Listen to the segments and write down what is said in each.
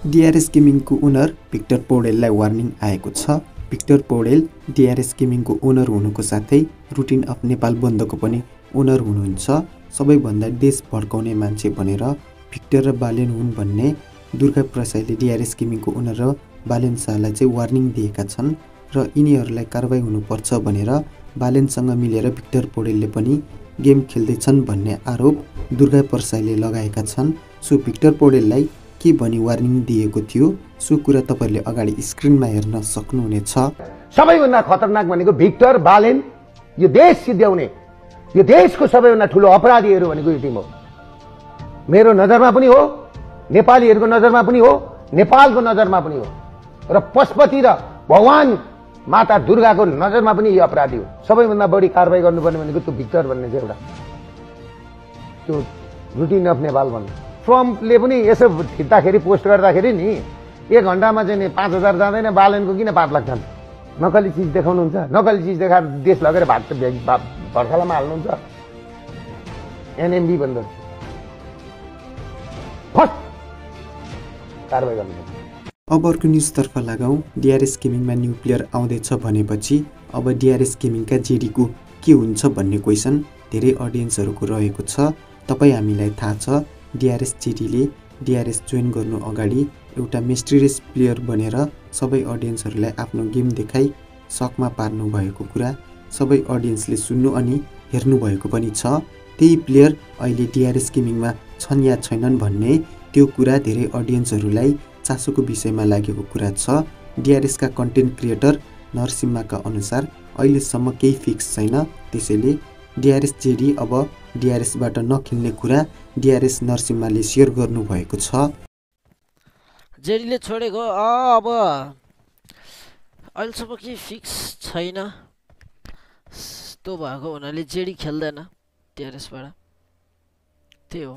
DRS गेमिङको owner Victor पौडेललाई warning आएको छ। Victor Paudel DRS गेमिङको owner हुनुको साथै रुटिन अफ नेपाल बन्दको पनि ओनर हुनुहुन्छ। सबैभन्दा देश भड्काउने मान्छे भनेर भिक्टर र बालेन हुन् भन्ने दुर्गा प्रसाईले DRS गेमिङको ओनर र बालेन शाहलाई चाहिँ वार्निङ दिएका छन् र यिनीहरूलाई कारबाही हुनुपर्छ भनेर बालेनसँग मिलेर भिक्टर पौडेलले पनि गेम खेल्दैछन् भन्ने आरोप दुर्गा प्रसाईले लगाएका छन्। सो भिक्टर पौडेललाई के भनी वार्निङ दिएको थियो सो कुरा तपाईहरुले अगाडि स्क्रिनमा हेर्न सक्नुहुनेछ। सबैभन्दा खतरनाक भनेको भिक्टर बालेन, यो देश सिद्ध्याउने, यो देशको सबैभन्दा ठुलो अपराधीहरू भनेको यो टिम हो। मेरो नजरमा पनि हो, नेपालीहरूको नजरमा पनि हो, नेपालको नजरमा पनि हो र पशुपति र भगवान माता दुर्गाको नजरमा पनि यो अपराधी हो। सबैभन्दा बढी कारबाही गर्नुपर्ने भनेको त्यो भिक्टर भन्ने चाहिँ एउटा त्यो रुटिन अफ नेपाल भन्ने ट्रम्पले पनि यसो थिच्दाखेरि पोस्ट गर्दाखेरि नि 1 घण्टामा चाहिँ नि 5000 जाँदैन, बालेनको किन 5 लाख जान्छ? नकली चिज देखाउनुहुन्छ, नकली चिज देखाएर देश लगेर भर्खलामा हाल्नुहुन्छ। एनएमबी भन्दा फर्स्ट कारबाही गर्नुपर्छ। अब अर्को न्युजतर्फ लगाउँ। DRS गेमिङमा न्यू प्लेयर आउँदैछ भनेपछि अब DRS गेमिङका जेडीको के हुन्छ भन्ने क्वेसन धेरै अडियन्सहरूको रहेको छ। तपाईँ हामीलाई थाहा छ DRS जेडीले DRS जोइन गर्नु अगाडि एउटा मिस्टिरियस प्लेयर बनेर सबै अडियन्सहरूलाई आफ्नो गेम देखाई सकमा पार्नु भएको कुरा सबै अडियन्सले सुन्नु अनि हेर्नु भएको पनि छ। त्यही प्लेयर अहिले DRS गेमिङमा छन् या छैनन् भन्ने त्यो कुरा धेरै अडियन्सहरूलाई चासोको विषयमा लागेको कुरा छ। DRS का कन्टेन्ट क्रिएटर नरसिम्हाका अनुसार अहिलेसम्म केही फिक्स छैन, त्यसैले DRS जेडी अब DRS बाट नखेल्ने कुरा DRS नरसिम्हाले शेयर गर्नु भएको छ। जेडीले छोडेको अब अहिलेसम्म केही फिक्स छैन, त्यो भएको हुनाले जेडी खेल्दैन DRS बाट, त्यही हो।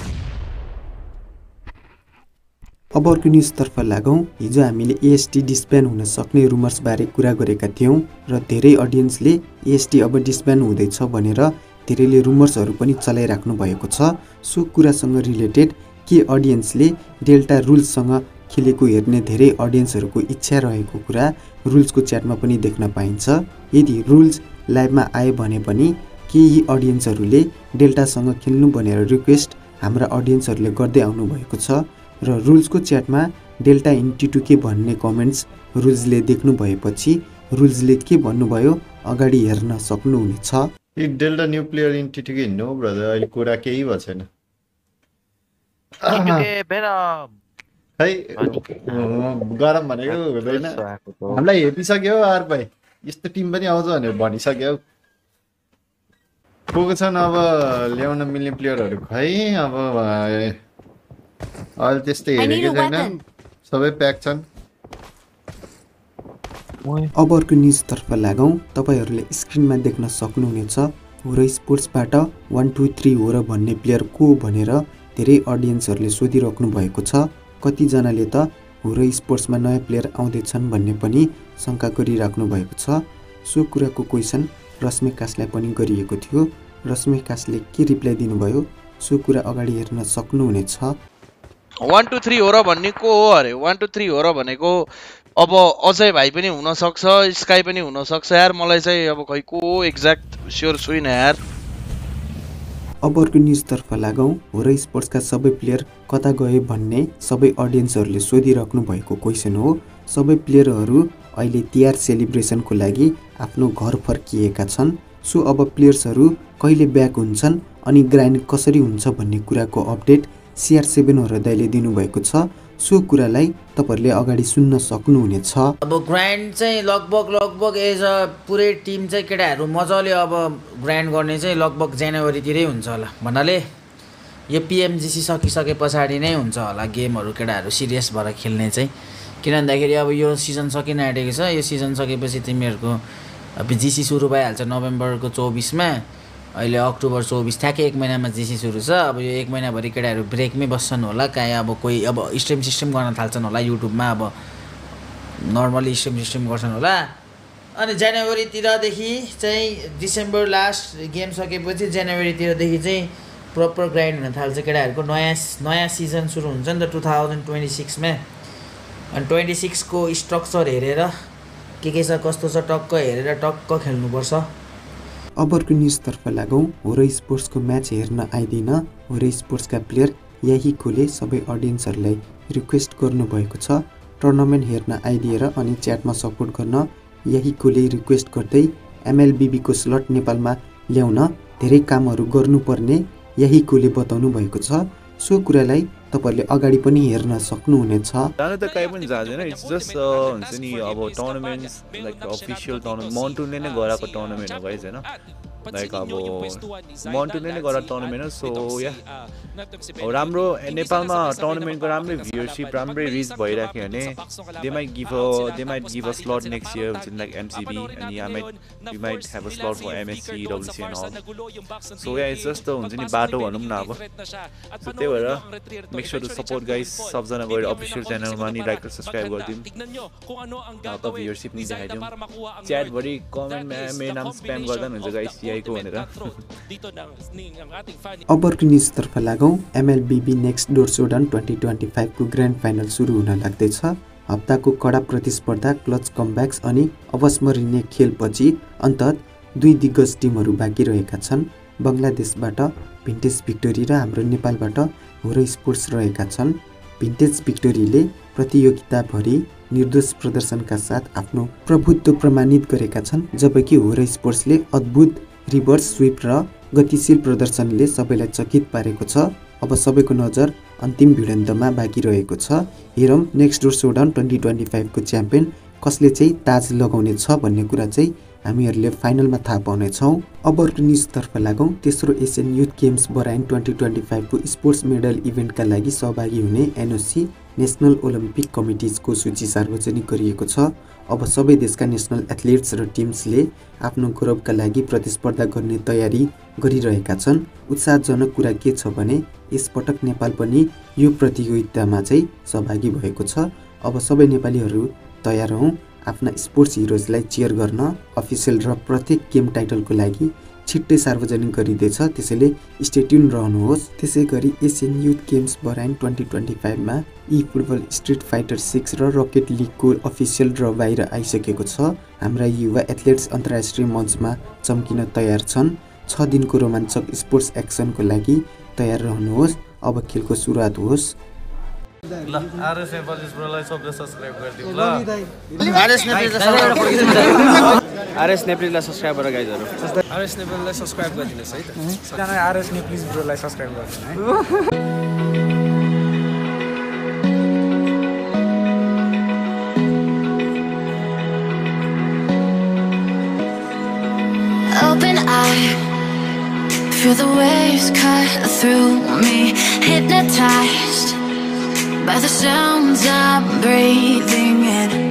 अब अर्को न्युजतर्फ लागौँ। हिजो हामीले AST डिस्ब्यान हुन सक्ने रुमर्स बारे कुरा गरेका थियौँ र धेरै अडियन्सले AST अब डिस्ब्यान हुँदैछ भनेर धेरैले रुमर्सहरू पनि चलाइराख्नु भएको छ। सो कुरासँग रिलेटेड के अडियन्सले डेल्टा रुल्ससँग खेलेको हेर्ने धेरै अडियन्सहरूको इच्छा रहेको कुरा रुल्सको च्याटमा पनि देख्न पाइन्छ। यदि रुल्स लाइभमा आए भने पनि केही अडियन्सहरूले डेल्टासँग खेल्नु भनेर रिक्वेस्ट हाम्रा अडियन्सहरूले गर्दै आउनु भएको छ र रुल्सको च्याटमा डेल्टा इन्टी के भन्ने कमेन्ट्स रुल्सले देख्नु भएपछि रुल्सले के भन्नुभयो अगाडि हेर्न सक्नुहुनेछ। डेल्टा न्यू प्लेयर इन्टी के नो ब्रदर, अहिले कुरा केही भएको छैन। खै गरम भनेको हुँदैन, हामीलाई हेपिसक्यो यार भाइ, यस्तो टिम पनि आउँछ भनेर भनिसक्यो। को छन् अब ल्याउन मिल्ने प्लेयरहरू? खै अब अहिले त्यस्तै हेरेकै छैन, सबै प्याक छन्। अब अर्को न्युजतर्फ लागौँ। तपाईहरूले स्क्रिनमा देख्न सक्नुहुनेछ होरो स्पोर्ट्सबाट 123 हो र भन्ने प्लेयर को भनेर धेरै अडियन्सहरूले सोधिराख्नु भएको छ। कतिजनाले त होरो स्पोर्ट्समा नयाँ प्लेयर आउँदैछन् भन्ने पनि शङ्का गरिराख्नु भएको छ। सो कुराको क्वेसन रश्मिकासलाई पनि गरिएको थियो। रश्मिकासले के रिप्लाई दिनुभयो सो कुरा अगाडि हेर्न सक्नुहुनेछ। 123 हो र भन्ने को हो अरे? 123 हो र भनेको अब अजय भाइ पनि हुन सक्छ, स्काई पनि हुन सक्छ यार, मलाई चाहिँ अब खै को एक्ज्याक्ट स्योर छुइन यार। अब अर्को न्युजतर्फ लागौँ। होरो स्पोर्ट्सका सबै प्लेयर कता गए भन्ने सबै अडियन्सहरूले सोधिराख्नु भएको क्वेसन हो। सबै प्लेयरहरू अहिले तिहार सेलिब्रेसनको लागि आफ्नो घर फर्किएका छन्। सो अब प्लेयर्सहरू कहिले ब्याक हुन्छन् अनि ग्राइन्ड कसरी हुन्छ भन्ने कुराको अपडेट CR7 होरो दाइले दिनुभएको छ। सो कुरालाई तपाईहरुले अगाडि सुन्न सक्नुहुनेछ। अब ग्राइन्ड चाहिँ लगभग एज अ पुरै टिम चाहिँ केटाहरू मजाले अब ग्राइन्ड गर्ने चाहिँ लगभग जनवरीतिरै हुन्छ होला। भन्नाले यो PMGC सकिसके पछाडि नै हुन्छ होला गेमहरू केटाहरू सिरियस भएर खेल्ने चाहिँ। किन भन्दाखेरि अब यो सिजन सकिन आँटेको छ, यो सिजन सकेपछि तिमीहरूको अब GC सुरु भइहाल्छ नोभेम्बरको 24 मा। अहिले अक्टोबर 24 ठ्याक्कै 1 महिनामा GC सुरु छ। अब यो 1 महिनाभरि केटाहरू ब्रेकमै बस्छन् होला, काहीँ अब कोही अब स्ट्रिम सिस्टम गर्न थाल्छन् होला युट्युबमा, अब नर्मली स्ट्रिम सिस्टम गर्छन् होला। अनि जनवरीतिरदेखि चाहिँ डिसेम्बर लास्ट गेम सकेपछि जनवरीतिरदेखि चाहिँ प्रपर ग्राइन्ड हुन थाल्छ केटाहरूको। नयाँ सिजन सुरु हुन्छ नि त 2026 मा। अनि 26 को स्ट्रक्चर हेरेर के छ कस्तो छ टक्क हेरेर टक्क खेल्नुपर्छ। अबको न्युजतर्फ लागौँ। होरो स्पोर्ट्सको म्याच हेर्न आइदिन होरो स्पोर्ट्सका प्लेयर याहीकोले सबै अडियन्सहरूलाई रिक्वेस्ट गर्नुभएको छ टुर्नामेन्ट हेर्न आइदिएर अनि च्याटमा सपोर्ट गर्न। याहीकोले रिक्वेस्ट गर्दै एमएलबिबीको स्लट नेपालमा ल्याउन धेरै कामहरू गर्नुपर्ने याहीकोले बताउनु भएको छ। सो कुरालाई तपाईहरुले अगाडि पनि हेर्न सक्नुहुनेछ। जान त कहीँ पनि जाँदैन, इट्स जस्ट हुन्छ नि अब टुर्नामेन्ट्स लाइक अफिसियल टुर्नामेन्ट मोन्टुनले नै गराएको टुर्नामेन्ट हो गाइस हैन, लाइक अब मोन्टुनले नै गराएको टुर्नामेन्ट हो। सो या अब राम्रो नेपालमा टुर्नामेन्टको राम्रै भ्युअरशिप राम्रै रिच भइराख्यो भने they might give a slot next year हुन्छ लाइक एमसिबी अनि we might have a slot for MSC WC and all. So ya it's just हुन्छ नि बाटो भनौँ न अब। सो त्यही भएर make sure to support guys, सबजना गएर अफिसियल च्यानलमा नि लाइक र सब्सक्राइब गरिदिउँ, त भ्युअरशिप नि देखाइदिउँ। च्याटभरि कमेन्टमा मेरो नाम स्प्याम गर्दा पनि हुन्छ गाइस यहीको भनेर। अबको न्युजतर्फ लागौँ। एमएलबिबी नेक्स्ट डोर सोडाउन 2025 को ग्रान्ड फाइनल सुरु हुन लाग्दैछ। हप्ताको कडा प्रतिस्पर्धा, क्लच कमब्याक्स अनि अविस्मरणीय खेलपछि अन्तत दुई दिग्गज टिमहरू बाँकी रहेका छन्। बङ्गलादेशबाट भिन्टेज भिक्टोरी र हाम्रो नेपालबाट होरो स्पोर्ट्स रहेका छन्। भिन्टेज भिक्टोरीले प्रतियोगिताभरि निर्दोष प्रदर्शनका साथ आफ्नो प्रभुत्व प्रमाणित गरेका छन्, जबकि होरो स्पोर्ट्सले अद्भुत रिभर्स स्विप र गतिशील प्रदर्शनले सबैलाई चकित पारेको छ। अब सबैको नजर अन्तिम भिडन्तमा बाँकी रहेको छ। हेरौँ नेक्स्ट डोर सोडाउन 2025 को च्याम्पियन कसले चाहिँ ताज लगाउने छ भन्ने कुरा चाहिँ हामीहरूले फाइनलमा थाहा पाउनेछौँ। अबको न्युजतर्फ लागौँ। तेस्रो एसियन युथ गेम्स बराइन 2025 को स्पोर्ट्स मेडल इभेन्टका लागि सहभागी हुने एनओसी नेसनल ओलम्पिक कमिटिजको सूची सार्वजनिक गरिएको छ। अब सबै देशका नेसनल एथलेट्स र टिम्सले आफ्नो गौरवका लागि प्रतिस्पर्धा गर्ने तयारी गरिरहेका छन्। उत्साहजनक कुरा के छ भने यसपटक नेपाल पनि यो प्रतियोगितामा चाहिँ सहभागी भएको छ। अब सबै नेपालीहरू तयार हौँ आफ्ना स्पोर्ट्स हिरोजलाई चियर गर्न। अफिसियल र प्रत्येक गेम टाइटलको लागि छिट्टै सार्वजनिक गरिँदैछ, त्यसैले स्टे ट्युन रहनुहोस्। त्यसै गरी एसियन युथ गेम्स बराइन 2025 मा ई फुटबल, स्ट्रिट फाइटर 6 र रकेट लिगको अफिसियल ड्र बाहिर आइसकेको छ। हाम्रा युवा एथलेट्स अन्तर्राष्ट्रिय मञ्चमा चम्किन तयार छन्। 6 दिनको रोमाञ्चक स्पोर्ट्स एक्सनको लागि तयार रहनुहोस्। अब खेलको सुरुवात होस्। ल आरएस नेपालीज ब्रोलाई सबले सब्स्क्राइब गरिदिनु ल। आरएस नेपालीलाई सब्स्क्राइब गर गाइजहरु। आरएस नेपालीलाई सब्स्क्राइब गरिदिनुस् है त। सबजना आरएस नेपालीज ब्रोलाई सब्स्क्राइब गरिदिनु है। Open eye, feel the waves cut through me, hypnotized by the sounds I'm breathing in.